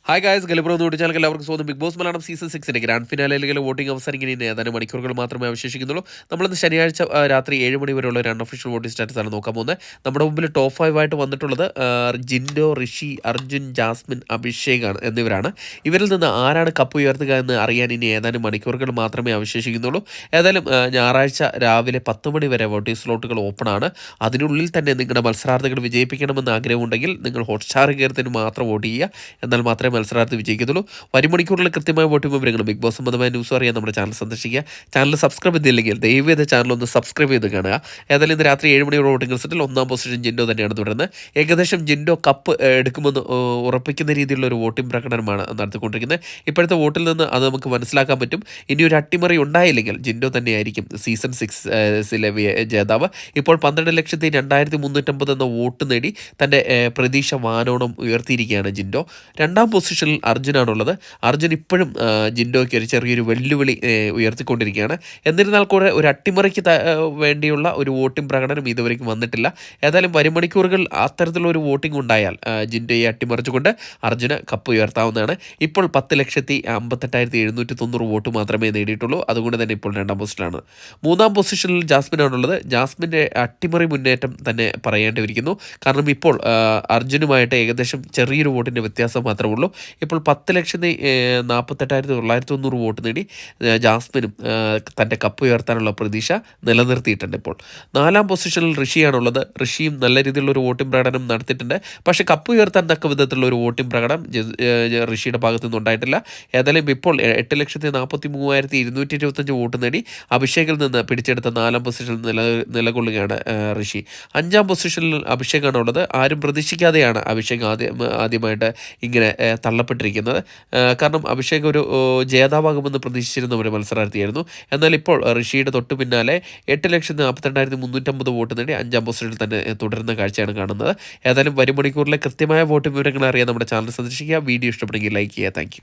Hi guys, ഗലിബ്രോ എന്ന് വിളിച്ചാൽ എല്ലാവർക്കും സ്വന്തം big boss Malayalam season 6 grand ഫിനാലയിലെ വോട്ടിംഗ് അവസാനിക്കുന്ന ഇനി ഏതാനും മണിക്കൂറുകൾ മാത്രമേ അവശേഷിക്കുന്നുള്ളൂ. നമ്മളിന്ന് ശനിയാഴ്ച രാത്രി 7 മണി വരെയുള്ള ഒരു അൺഒഫീഷ്യൽ വോട്ടിംഗ് സ്റ്റാറ്റസ് ആണ് നോക്കാൻ പോകുന്നത്. നമ്മുടെ മുമ്പിൽ ടോപ്പ് 5 ആയിട്ട് വന്നിട്ടുള്ളത് ജിൻഡോ, ഋഷി, അർജുൻ, ജാസ്മിൻ, അഭിഷേക് ആണ് എന്നിവരാണ്. ഇവരിൽ നിന്ന് ആരാണ് കപ്പ് ഉയർത്തുക എന്ന് അറിയാൻ ഇനി ഏതാനും മണിക്കൂറുകൾ മാത്രമേ അവശേഷിക്കുന്നുള്ളൂ. ഏതായാലും ഞായറാഴ്ച രാവിലെ 10 മണി വരെ വോട്ടിംഗ് സ്ലോട്ടുകൾ ഓപ്പൺ ആണ്. അതിനുള്ളിൽ തന്നെ നിങ്ങളുടെ മത്സരാർത്ഥികൾ വിജയിപ്പിക്കണമെന്ന് ആഗ്രഹമുണ്ടെങ്കിൽ നിങ്ങൾ ഹോട്ട്സ്റ്റാർ കയറത്തിന് മാത്രം വോട്ട് ചെയ്യുക. എന്നാൽ മാത്രമേ മത്സരാർത്ഥി വിജയിക്കത്തുള്ളൂ. വരും മണിക്കൂറിൽ കൃത്യമായ വോട്ടിംഗ് വിവരങ്ങൾ ബിഗ് ബോസ് സംബന്ധമായ ന്യൂസ് അറിയാൻ നമ്മുടെ ചാനൽ സന്ദർശിക്കുക. ചാനൽ സബ്സ്ക്രൈബ് ചെയ്തില്ലെങ്കിൽ ദയവേത് ചാനൽ ഒന്ന് സബ്സ്ക്രൈബ് ചെയ്ത് കാണുക. ഏതായാലും ഇന്ന് രാത്രി 7 മണിയോടെ വോട്ടിംഗ് റിസൾട്ടിൽ 1-ാം പൊസിഷൻ ജിൻഡോ തന്നെയാണ് തുടരുന്നത്. ഏകദേശം ജിൻഡോ കപ്പ് എടുക്കുമെന്ന് ഉറപ്പിക്കുന്ന രീതിയിലുള്ള ഒരു വോട്ടിംഗ് പ്രകടനമാണ് നടത്തിക്കൊണ്ടിരിക്കുന്നത്. ഇപ്പോഴത്തെ വോട്ടിൽ നിന്ന് അത് നമുക്ക് മനസ്സിലാക്കാൻ പറ്റും. ഇനി ഒരു അട്ടിമറി ഉണ്ടായില്ലെങ്കിൽ ജിൻഡോ തന്നെയായിരിക്കും സീസൺ 6 ജേതാവ്. ഇപ്പോൾ 12,02,350 എന്ന വോട്ട് നേടി തൻ്റെ പ്രതീക്ഷ വാനോണം ഉയർത്തിയിരിക്കുകയാണ് ജിൻഡോ. 2-ാം പൊസിഷനിൽ അർജുനാണുള്ളത്. അർജുൻ ഇപ്പോഴും ജിൻഡോയ്ക്ക് ഒരു ചെറിയൊരു വെല്ലുവിളി ഉയർത്തിക്കൊണ്ടിരിക്കുകയാണ്. എന്നിരുന്നാൽ കൂടെ ഒരു അട്ടിമറിക്ക് വേണ്ടിയുള്ള ഒരു വോട്ടിംഗ് പ്രകടനം ഇതുവരെയ്ക്കും വന്നിട്ടില്ല. ഏതായാലും വരും മണിക്കൂറുകൾ അത്തരത്തിലുള്ള ഒരു വോട്ടിംഗ് ഉണ്ടായാൽ ജിൻഡോയെ അട്ടിമറിച്ചുകൊണ്ട് അർജുന് കപ്പ് ഉയർത്താവുന്നതാണ്. ഇപ്പോൾ 10,58,790 വോട്ട് മാത്രമേ നേടിയിട്ടുള്ളൂ. അതുകൊണ്ട് തന്നെ ഇപ്പോൾ 2-ാം പൊസിഷനിലാണ്. 3-ാം പൊസിഷനിൽ ജാസ്മിനാണുള്ളത്. ജാസ്മിൻ്റെ അട്ടിമറി മുന്നേറ്റം തന്നെ പറയേണ്ടിയിരിക്കുന്നു. കാരണം ഇപ്പോൾ അർജുനുമായിട്ട് ഏകദേശം ചെറിയൊരു വോട്ടിൻ്റെ വ്യത്യാസം മാത്രമേ ഉള്ളൂ. ഇപ്പോൾ 10,48,990 വോട്ട് നേടി ജാസ്മിനും തൻ്റെ കപ്പ് ഉയർത്താനുള്ള പ്രതീക്ഷ നിലനിർത്തിയിട്ടുണ്ട്. ഇപ്പോൾ 4-ാം പൊസിഷനിൽ ഋഷിയാണുള്ളത്. ഋഷിയും നല്ല രീതിയിലുള്ളൊരു വോട്ടിംഗ് പ്രകടനം നടത്തിയിട്ടുണ്ട്. പക്ഷേ കപ്പ് ഉയർത്താൻ തക്ക വിധത്തിലുള്ള ഒരു വോട്ടിംഗ് പ്രകടനം ഋഷിയുടെ ഭാഗത്തു നിന്ന് ഉണ്ടായിട്ടില്ല. ഏതായാലും ഇപ്പോൾ 8,43,225 വോട്ട് നേടി അഭിഷേകിൽ നിന്ന് പിടിച്ചെടുത്ത 4-ാം പൊസിഷനിൽ നിലകൊള്ളുകയാണ് ഋഷി. 5-ാം പൊസിഷനിൽ അഭിഷേകാണുള്ളത്. ആരും പ്രതീക്ഷിക്കാതെയാണ് അഭിഷേക് ആദ്യമായിട്ട് ഇങ്ങനെ തള്ളപ്പെട്ടിരിക്കുന്നത്. കാരണം അഭിഷേക് ഒരു ജേതാവാകുമെന്ന് പ്രതീക്ഷിച്ചിരുന്ന ഒരു മത്സരാർത്ഥിയായിരുന്നു. എന്നാൽ ഇപ്പോൾ ഋഷിയുടെ തൊട്ടു പിന്നാലെ 8,42,350 വോട്ട് നേടി 5-ാം പൊസിഷനിൽ തന്നെ തുടരുന്ന കാഴ്ചയാണ് കാണുന്നത്. ഏതായാലും വരും മണിക്കൂറിലെ കൃത്യമായ വോട്ട് വിവരങ്ങൾ അറിയാൻ നമ്മുടെ ചാനൽ സന്ദർശിക്കുക. വീഡിയോ ഇഷ്ടപ്പെടുമെങ്കിൽ ലൈക്ക് ചെയ്യുക. താങ്ക്